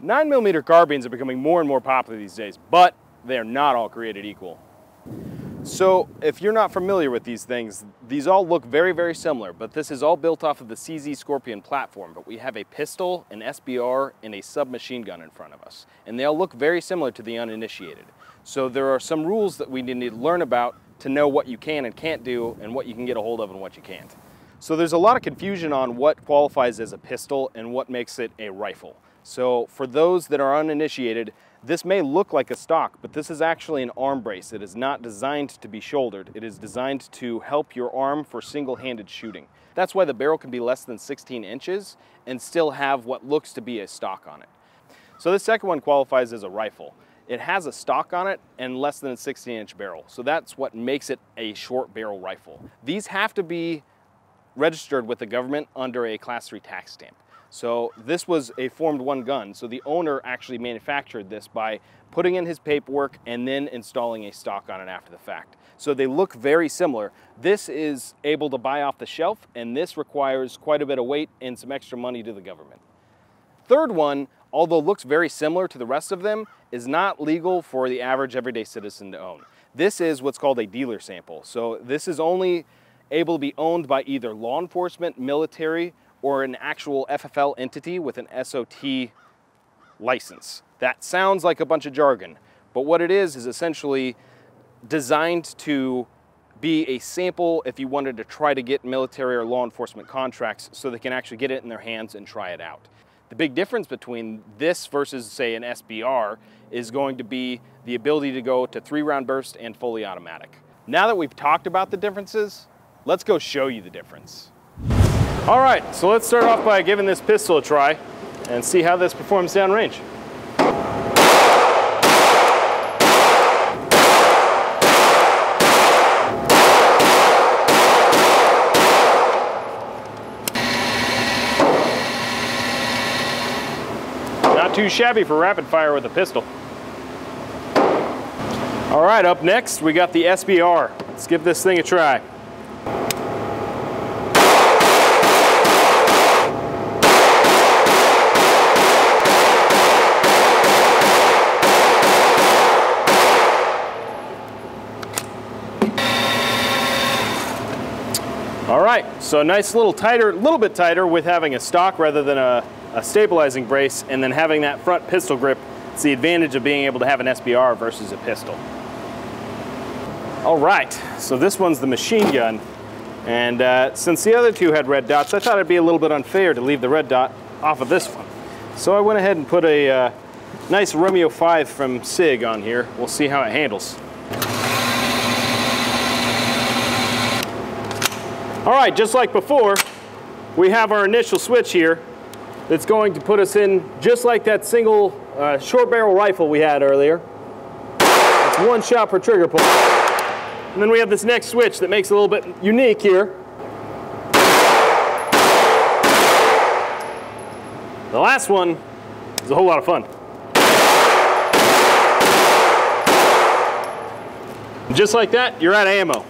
9mm carbines are becoming more and more popular these days, but they are not all created equal. So if you're not familiar with these things, these all look very, very similar, but this is all built off of the CZ Scorpion platform, but we have a pistol, an SBR, and a submachine gun in front of us. And they all look very similar to the uninitiated. So there are some rules that we need to learn about to know what you can and can't do and what you can get a hold of and what you can't. So there's a lot of confusion on what qualifies as a pistol and what makes it a rifle. So for those that are uninitiated, this may look like a stock, but this is actually an arm brace. It is not designed to be shouldered. It is designed to help your arm for single-handed shooting. That's why the barrel can be less than 16 inches and still have what looks to be a stock on it. So this second one qualifies as a rifle. It has a stock on it and less than a 16-inch barrel. So that's what makes it a short barrel rifle. These have to be registered with the government under a Class 3 tax stamp. So this was a Formed 1 gun, so the owner actually manufactured this by putting in his paperwork and then installing a stock on it after the fact. So they look very similar. This is able to buy off the shelf, and this requires quite a bit of weight and some extra money to the government. Third one, although looks very similar to the rest of them, is not legal for the average everyday citizen to own. This is what's called a dealer sample. So this is only able to be owned by either law enforcement, military, or an actual FFL entity with an SOT license. That sounds like a bunch of jargon, but what it is essentially designed to be a sample if you wanted to try to get military or law enforcement contracts so they can actually get it in their hands and try it out. The big difference between this versus, say, an SBR is going to be the ability to go to 3-round burst and fully automatic. Now that we've talked about the differences, let's go show you the difference. All right, so let's start off by giving this pistol a try and see how this performs downrange. Not too shabby for rapid fire with a pistol. All right, up next we got the SBR. Let's give this thing a try. All right, so a nice little bit tighter with having a stock rather than a stabilizing brace, and then having that front pistol grip. It's the advantage of being able to have an SBR versus a pistol. All right, so this one's the machine gun, and since the other two had red dots, I thought it'd be a little bit unfair to leave the red dot off of this one. So I went ahead and put a nice Romeo 5 from SIG on here. We'll see how it handles. All right, just like before, we have our initial switch here that's going to put us in just like that single short barrel rifle we had earlier. It's one shot per trigger pull. And then we have this next switch that makes it a little bit unique here. The last one is a whole lot of fun. Just like that, you're out of ammo.